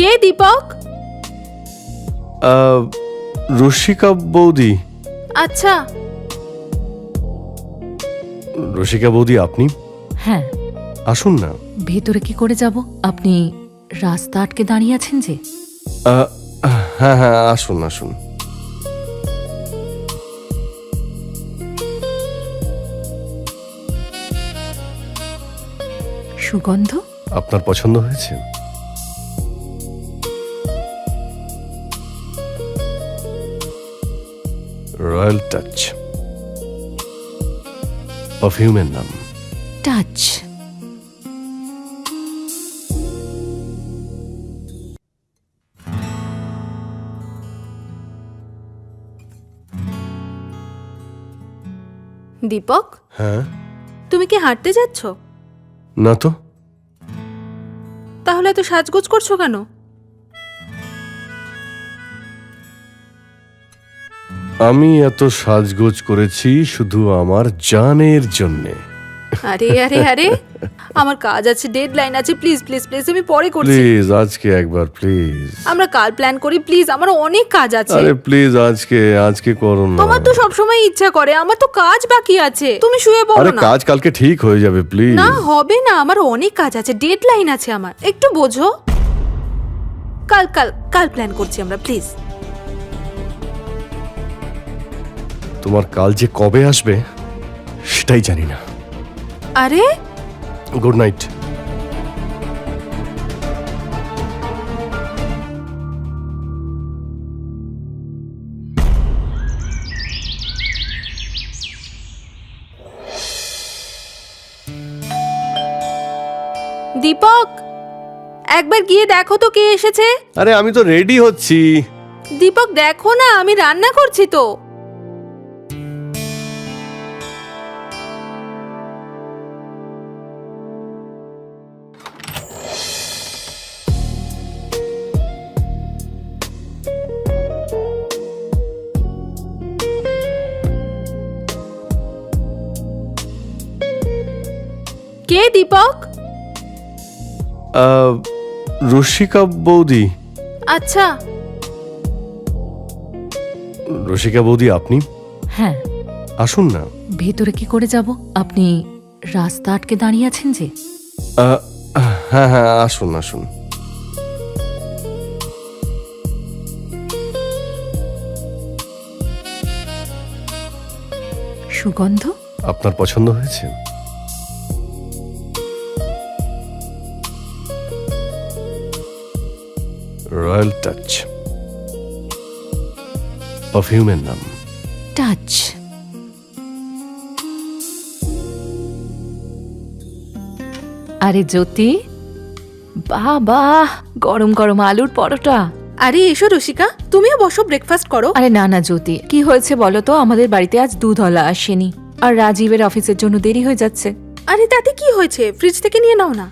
কে দীপক? রসিকা বৌদি। আচ্ছা। রসিকা বৌদি আপনি? হ্যাঁ। আসুন না। ভেতরে কি করে যাব? আপনি রাস্তা আটকে দাঁড়িয়ে আছেন যে। হ্যাঁ হ্যাঁ, আসুন আসুন। সুগন্ধ আপনার পছন্দ হয়েছে? রয়্যাল টাচ পারফিউমের নাম। টাচ। দীপক, হ্যাঁ। তুমি কি হাঁটতে যাচ্ছ? না তো। তাহলে এত সাজগোজ করছো কেন? আমি এত সাজগোজ করেছি শুধু আমার জানের জন্যে। আরে আরে আরে, আমার কাজ আছে, ডেডলাইন আছে, প্লিজ প্লিজ প্লিজ আমি পরে করছি। প্লিজ আজকে একবার প্লিজ। আমরা কাল প্ল্যান করি, প্লিজ, আমার অনেক কাজ আছে। আরে প্লিজ আজকে করো না। তোমার তো সবসময় ইচ্ছা করে, আমার তো কাজ বাকি আছে। তুমি শুয়ে পড়ো আরে না। কাজ কালকে ঠিক হয়ে যাবে প্লিজ। না হবে না, আমার অনেক কাজ আছে, ডেডলাইন আছে আমার, একটু বোঝো। কাল কাল কাল প্ল্যান করছি আমরা, প্লিজ। তোমার কাল যে কবে আসবে সেটাই জানি না। আরে গুড নাইট। দীপক, একবার গিয়ে দেখো তো কে এসেছে। আরে আমি তো রেডি হচ্ছি। দীপক দেখো না, আমি রান্না করছি তো। কে দীপক? রসিকা বৌদি। আচ্ছা। রসিকা বৌদি আপনি? হ্যাঁ। আসুন না। ভেতরে কি করে যাব? আপনি রাস্তা আটকে দাঁড়িয়ে আছেন যে। হ্যাঁ হ্যাঁ, আসুন আসুন। সুগন্ধ আপনার পছন্দ হয়েছে? রয়্যাল টাচ পারফিউমের নাম। টাচ। আরে জ্যোতি, বাবা, গরম গরম আলুর পরোটা। আরে এসো রসিকা, তুমিও বসো, ব্রেকফাস্ট করো। আরে না না জ্যোতি, কি হয়েছে বলো তো? আমাদের বাড়িতে আজ দুধওয়ালা আসেনি, আর রাজীবের অফিসের জন্য দেরি হয়ে যাচ্ছে। আরে তাতে কি হয়েছে, ফ্রিজ থেকে নিয়ে নাও না।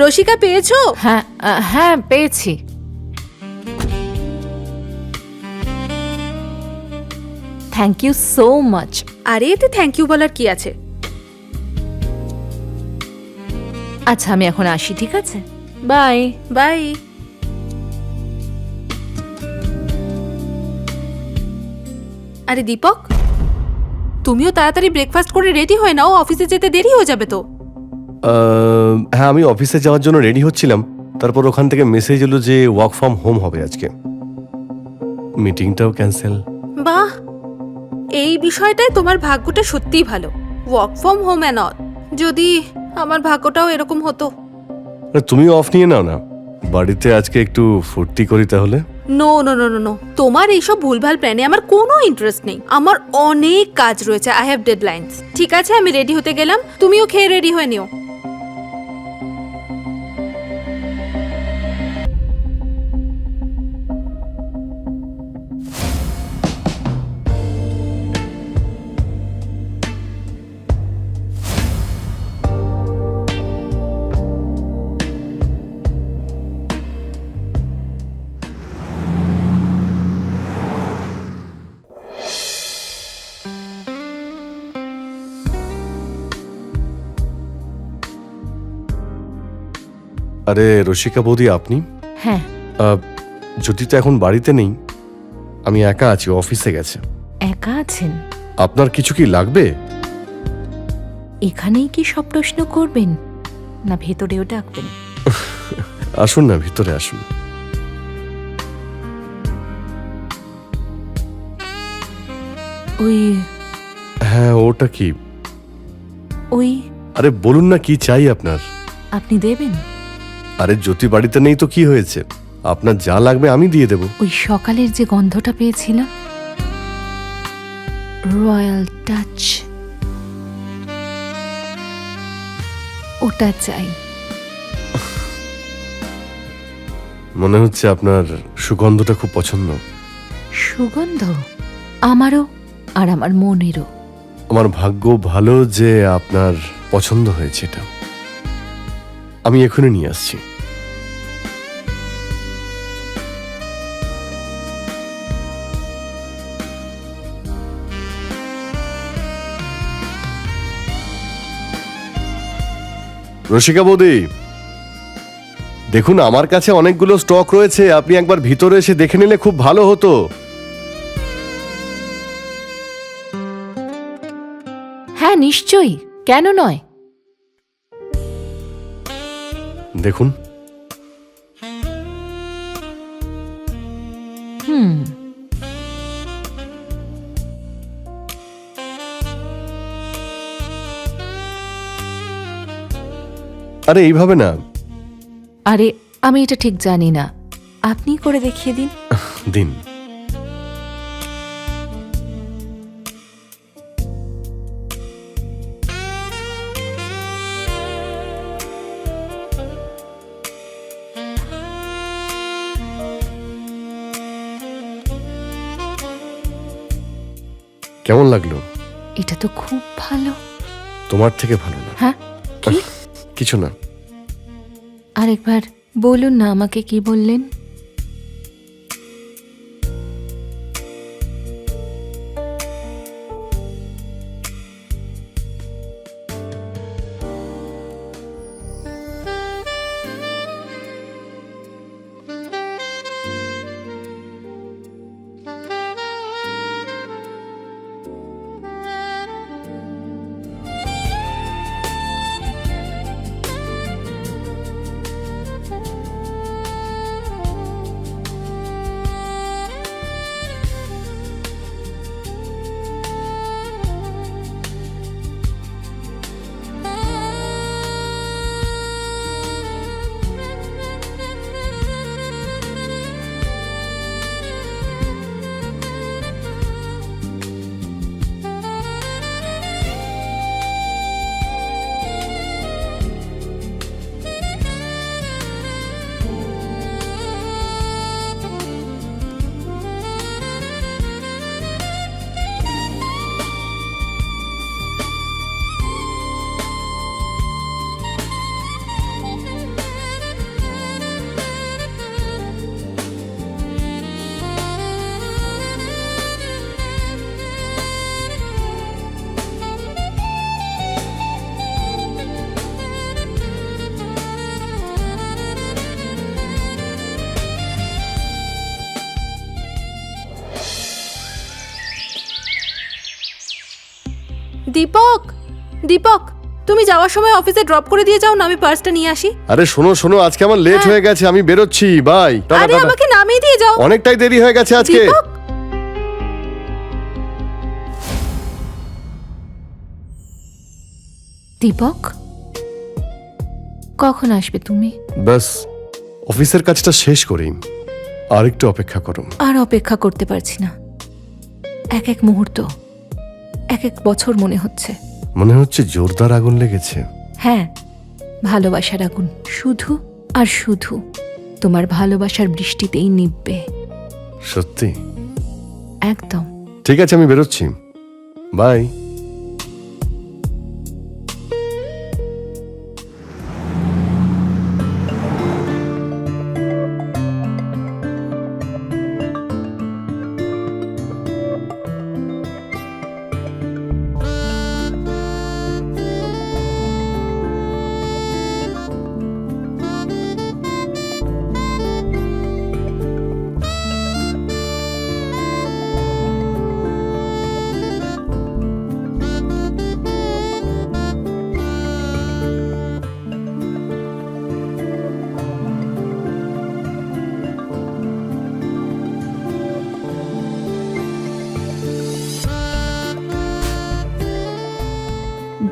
রসিকা পেয়েছো? হ্যাঁ হ্যাঁ, পেয়েছি। Thank you so much. আরে এতে থ্যাংক ইউ বলার কি আছে? আচ্ছা আমি এখন আসি, ঠিক আছে? Bye bye. আরে দীপক, তুমিও তাড়াতাড়ি ব্রেকফাস্ট করে রেডি হয়ে নাও, অফিসে যেতে দেরি হয়ে যাবে তো। হ্যাঁ, আমি অফিসে যাওয়ার জন্য রেডি হচ্ছিলাম, তারপর ওখান থেকে মেসেজ এলো যে ওয়ার্ক ফ্রম হোম হবে আজকে। মিটিংটাও ক্যান্সেল। বাহ, এই বিষয়টায় তোমার ভাগ্যটা সত্যিই ভালো। Work from home A not, যদি আমার ভাগ্যটাও এরকম হতো। তুমিও অফ নিয়ে নাও না, বাড়িতে আজকে একটু ফুর্তি করি তাহলে। No no no no no, তোমার এইসব ভুলভাল প্ল্যানে আমার কোনো ইন্টারেস্ট নেই। আমার অনেক কাজ রয়েছে, আই হ্যাভ ডেডলাইনস। ঠিক আছে, আমি রেডি হতে গেলাম, তুমিও খেয়ে রেডি হয়ে নিও। আরে রসিকা বৌদি, আপনি? হ্যাঁ। জ্যোতি তো এখন বাড়িতে নেই, আমি একা আছি, অফিসে গেছে। একা আছেন? আপনার কিছু কি লাগবে? এখানেই কি সব প্রশ্ন করবেন, না ভেতরেও ডাকবেন? আসুন না, ভিতরে আসুন। ওই হ্যাঁ, ওটা কি? ওই আরে বলুন না, কি চাই আপনার? আপনি দেবেন? আরে জ্যোতি বাড়িতে নেই তো কি হয়েছে, আপনার যা লাগবে আমি দিয়ে দেব। ওই সকালের যে গন্ধটা পেয়েছিলাম, রয়্যাল টাচ, ওটা চাই। মনে হচ্ছে আপনার সুগন্ধটা খুব পছন্দ। সুগন্ধ আমারও, আর আমার মনেরও। আমার ভাগ্য ভালো যে আপনার পছন্দ হয়েছে এটা। আমি এখনই নিয়ে আসছি। রসিকা বৌদি, দেখুন আমার কাছে অনেকগুলো স্টক রয়েছে, আপনি একবার ভিতরে এসে দেখে নিলে খুব ভালো হতো। হ্যাঁ নিশ্চয়ই, কেন নয়। দেখুন। হুম, আরে এইভাবে না, আরে আমি এটা ঠিক জানি না, আপনি করে দেখিয়ে দিন। দিন। কেমন লাগলো? এটা তো খুব ভালো। তোমার থেকে ভালো না? হ্যাঁ, কি? কিছু না। আরেকবার বলুন না, আমাকে কি বললেন? দীপক, দীপক, তুমি যাওয়ার সময় অফিসে ড্রপ করে দিয়ে যাও না, আমি পার্সটা নিয়ে আসি। আরে শোনো শোনো, আজকে আমার লেট হ্যাঁ। হয়ে গেছে, আমি বেরোচ্ছি, বাই। টাটা, আরে টাটা। আমাকে নামিয়ে দিয়ে যাও। অনেকটাই দেরি হয়ে গেছে আজকে। দীপক, দীপক, কখন আসবে তুমি? ব্যাস অফিসের কাজটা শেষ করি, আর একটু অপেক্ষা করো। আর অপেক্ষা করতে পারছি না। এক এক মুহূর্ত, এক এক বছর মনে হচ্ছে। মনে হচ্ছে জোরদার আগুন লেগেছে। হ্যাঁ, ভালোবাসার আগুন, শুধু আর শুধু তোমার ভালোবাসার বৃষ্টিতেই নিববে। সত্যি? একদম। ঠিক আছে, আমি বেরোচ্ছি, বাই।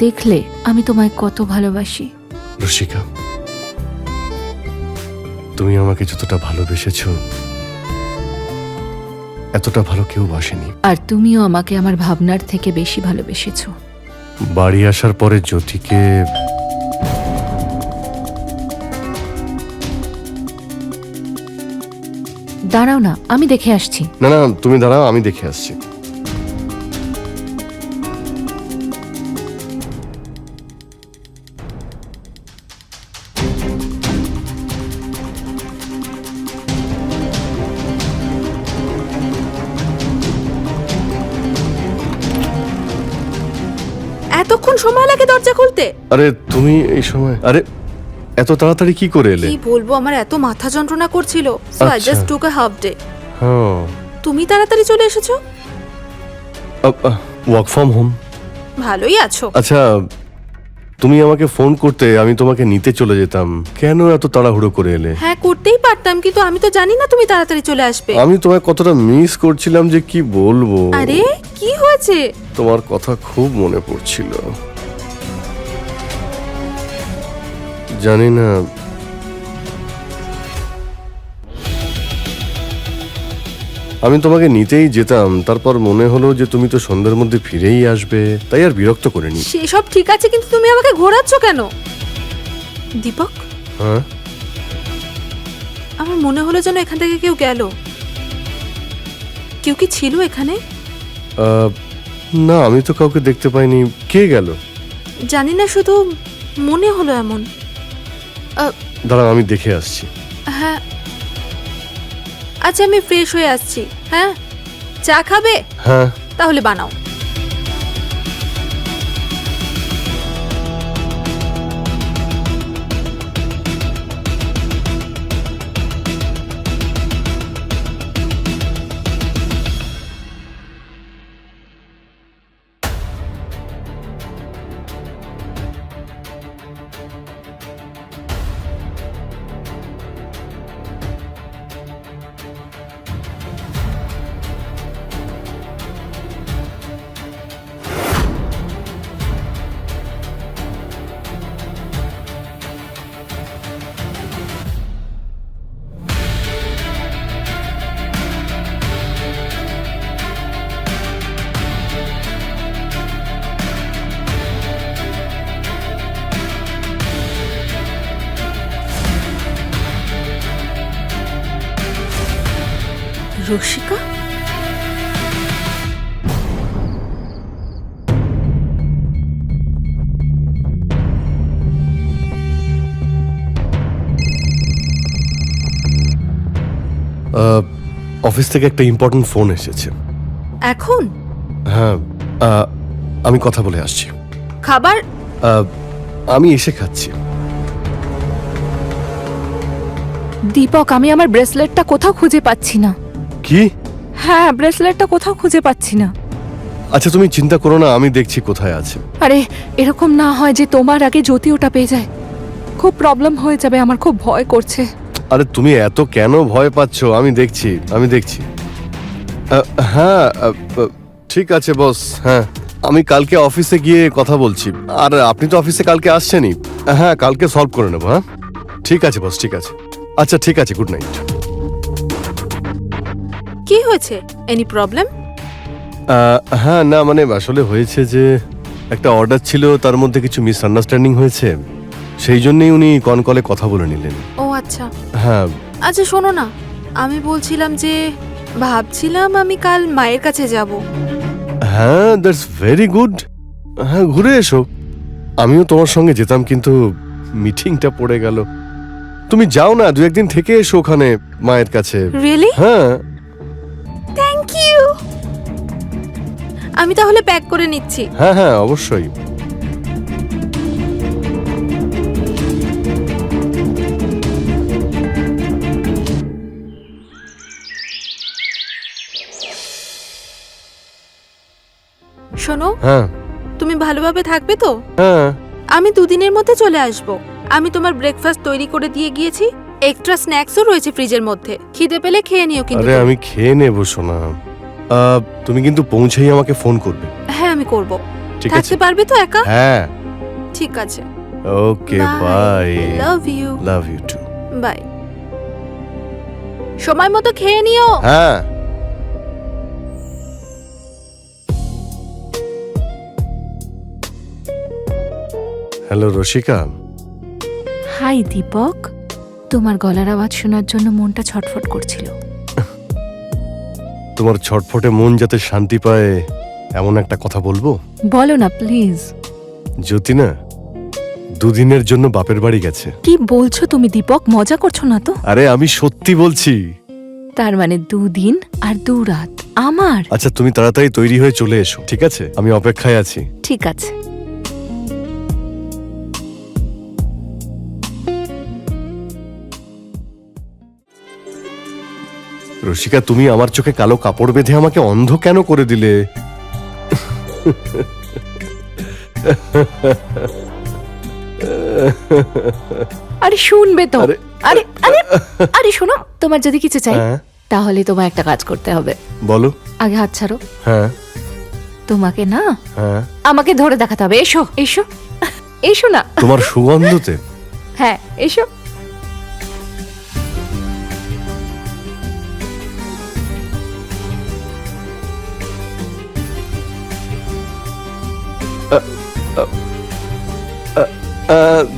দেখলে আমি তোমায় কত ভালোবাসি। রসিকা, তুমি আমাকে যতটা ভালোবেসেছো এতটা ভালো কেউ বাসেনি। আর তুমিও আমাকে আমার ভাবনার থেকে বেশি ভালোবেসেছো। বাড়ি আসার পরে জ্যোতিকে দাঁড়াও না, আমি দেখে আসছি। না না, তুমি দাঁড়াও, আমি দেখে আসছি। এতক্ষণ সময় লাগে দরজা খুলতে? আরে তুমি এই সময়, আরে এত তাড়াতাড়ি কি করে এলে? কি বলবো, আমার এত মাথা যন্ত্রণা করছিল, সো আই আচ্ছা। জাস্ট টুক আ হাফ ডে। হ্যাঁ, তুমি তাড়াতাড়ি চলে এসেছো, ওয়ার্ক ফ্রম হোম। ভালোই আছো। আচ্ছা, তুমি আমাকে ফোন করতে, আমি তোমাকে নিতে চলে যেতাম। কেন এত তাড়াহুড়ো করে এলে? হ্যাঁ, করতেই পারতাম, কিন্তু আমি তো জানি না তুমি তাড়াতাড়ি চলে আসবে। আমি তোমায় কতটা মিস করছিলাম যে কি বলবো। আরে কি হয়েছে? তোমার কথা খুব মনে পড়ছিল। জানি না, আমি তোমাকে নিতেই যেতাম, তারপর মনে হলো যে তুমি তো সন্ধ্যার মধ্যে ফিরেই আসবে, তাই আর বিরক্ত করিনি। সেসব ঠিক আছে, কিন্তু তুমি আমাকে ঘোরাচ্ছ কেন? দীপক, হ্যাঁ, আমার মনে হলো যেন এখান থেকে কেউ গেল। কেউ কি ছিল এখানে? না, আমি তো কাউকে দেখতে পাইনি। কে গেল জানি না, শুধু মনে হলো এমন। দাঁড়াও, আমি দেখে আসছি। হ্যাঁ, আচ্ছা, আমি ফ্রেশ হয়ে আসছি। হ্যাঁ, চা খাবে? হ্যাঁ, তাহলে বানাও। রসিকা, অফিস থেকে একটা ইম্পর্টেন্ট ফোন এসেছে। এখন হ্যাঁ, আমি কথা বলে আসছি। খাবার? আমি এসে খাচ্ছি। দীপক, আমি আমার ব্রেসলেটটা কোথাও খুঁজে পাচ্ছি না। কি? হ্যাঁ, ব্রেসলেটটা কোথাও খুঁজে পাচ্ছি না। আচ্ছা, তুমি চিন্তা করো না, আমি দেখছি কোথায় আছে। আরে এরকম না হয় যে তোমার আগে জ্যোতি ওটা পেয়ে যায়, খুব প্রবলেম হয়ে যাবে, আমার খুব ভয় করছে। আরে তুমি এত কেন ভয় পাচ্ছ? আমি দেখছি, আমি দেখছি। হ্যাঁ, ঠিক আছে বস। হ্যাঁ, আমি কালকে অফিসে গিয়ে কথা বলছি। আর আপনি তো অফিসে কালকে আসছেনই। হ্যাঁ, কালকে সলভ করে নেবো। হ্যাঁ, ঠিক আছে বস, ঠিক আছে। আচ্ছা, ঠিক আছে, গুড নাইট। কি হয়েছে? Any problem? হ্যাঁ, না মানে আসলে হয়েছে যে একটা অর্ডার ছিল, তার মধ্যে কিছু মিসআন্ডারস্ট্যান্ডিং হয়েছে, সেই জন্যই উনি কলে কথা বলে নিলেন। ও আচ্ছা। হ্যাঁ, আচ্ছা শোনো না, আমি বলছিলাম যে ভাবছিলাম আমি কাল মায়ের কাছে যাব। হ্যাঁ, দ্যাটস ভেরি গুড। হ্যাঁ, ঘুরে এসো। আমিও তোমার সঙ্গে যেতাম, কিন্তু মিটিংটা পড়ে গেল। তুমি যাও না, 2-1 দিন থেকে এসো ওখানে মায়ের কাছে। রিয়েলি? হ্যাঁ, থ্যাংক ইউ। আমি তাহলে প্যাক করে নিচ্ছি। হ্যাঁ, হ্যাঁ, অবশ্যই। শোনো, হ্যাঁ, তুমি ভালোভাবে থাকবে তো? হ্যাঁ, আমি 2 দিনের মধ্যে চলে আসব। আমি তোমার ব্রেকফাস্ট তৈরি করে দিয়ে গিয়েছি, এক্সট্রা স্ন্যাক্সও রয়েছে ফ্রিজের মধ্যে, খিদে পেলে খেয়ে নিও কিন্তু। আরে আমি খেয়ে নেবো সোনা। তুমি কিন্তু পৌঁছেই আমাকে ফোন করবে। হ্যাঁ, আমি করব। ঠিক আছে থাকতে পারবে তো একা? হ্যাঁ ঠিক আছে, okay bye love you. Love you too bye. সময় মতো খেয়ে নিও। হ্যাঁ হ্যালো রসিকা হাই দীপক, তোমার গলার আওয়াজ শোনার জন্য মনটা ছটফট করছিল। তোমার ছটফটে মন যাতে শান্তি পায় এমন একটা কথা বলবো। বলো না প্লিজ। জ্যোতি না দুদিনের জন্য বাপের বাড়ি গেছে। কি বলছো তুমি দীপক? মজা করছো না তো? আরে আমি সত্যি বলছি। তার মানে 2 দিন আর 2 রাত আমার। আচ্ছা তুমি তাড়াতাড়ি তৈরি হয়ে চলে এসো, ঠিক আছে? আমি অপেক্ষায় আছি। ঠিক আছে। রসিকা তুমি আমার চোখে কালো কাপড় বেঁধে আমাকে অন্ধ কেন করে দিলে? আরে শুনবে তো। আরে, আরে আরে আরে শোনো, তোমার যদি কিছু চাই হ্যাঁ তাহলে তোমার একটা কাজ করতে হবে। বলো। আগে হাত ছাড়ো। হ্যাঁ তোমাকে না হ্যাঁ আমাকে ধরে দেখাতে হবে। এসো এসো এসো না। তোমার সুগন্ধতে হ্যাঁ এসো।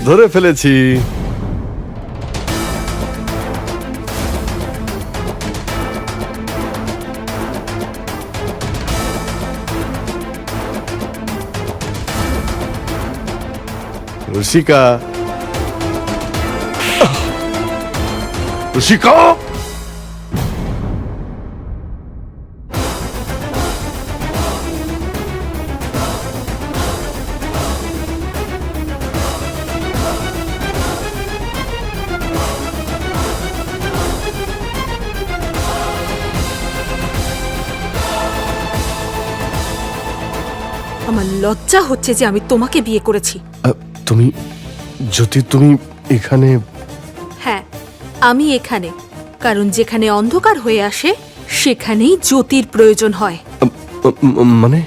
ধরে ফেলেছি। রসিকা রসিকা আমার লজ্জা হচ্ছে যে আমি তোমাকে বিয়ে করেছি। তুমি জ্যোতি তুমি এখানে? হ্যাঁ, আমি এখানে কারণ যেখানে অন্ধকার হয়ে আসে সেখানেই জ্যোতির প্রয়োজন হয়। মানে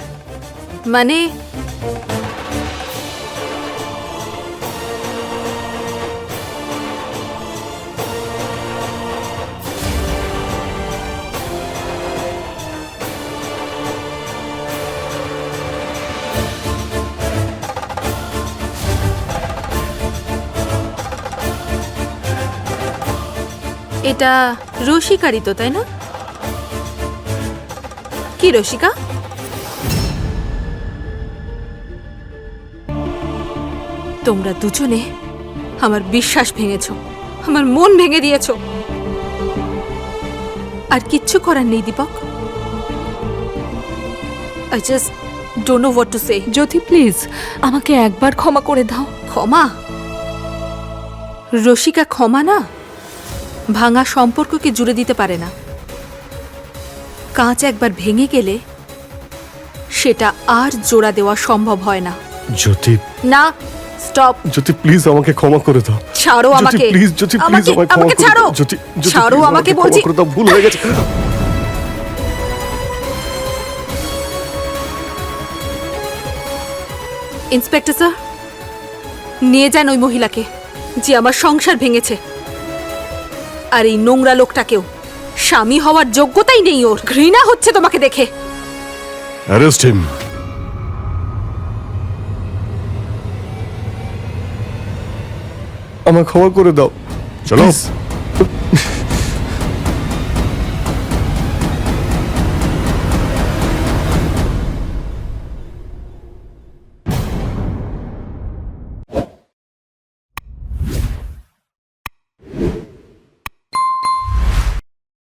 মানে এটা রসিকারই তো, তাই না? কি রসিকা? তোমরা দুজনে আমার বিশ্বাস ভেঙেছো, আমার মন ভেঙে দিয়েছো। আর কিচ্ছু করার নেই Deepak. I just don't know what to say. Jyoti please আমাকে একবার ক্ষমা করে দাও। ক্ষমা? রসিকা ক্ষমা না, ভাঙা সম্পর্ককে জুড়ে দিতে পারে না। কাঁচ একবার ভেঙে গেলে সেটা আর জোড়া দেওয়া সম্ভব হয় না। জ্যোতি না, স্টপ। জ্যোতি প্লিজ আমাকে ক্ষমা করে দাও। ছাড়ো আমাকে। প্লিজ জ্যোতি প্লিজ আমাকে ক্ষমা আমাকে করে ছাড়ো। দাও। জ্যোতি ছাড়ো আমাকে বলছি। ক্ষমা করে দাও, ভুল হয়ে গেছে। ইন্সপেক্টর স্যার, নিয়ে যান ওই মহিলাকে যে আমার সংসার ভেঙেছে। আর এই নোংরা লোকটাকেও। স্বামী হওয়ার যোগ্যতাই নেই ওর। ঘৃণা হচ্ছে তোমাকে দেখে। Arrest him. আমাকে ক্ষমা করে দাও। চলো।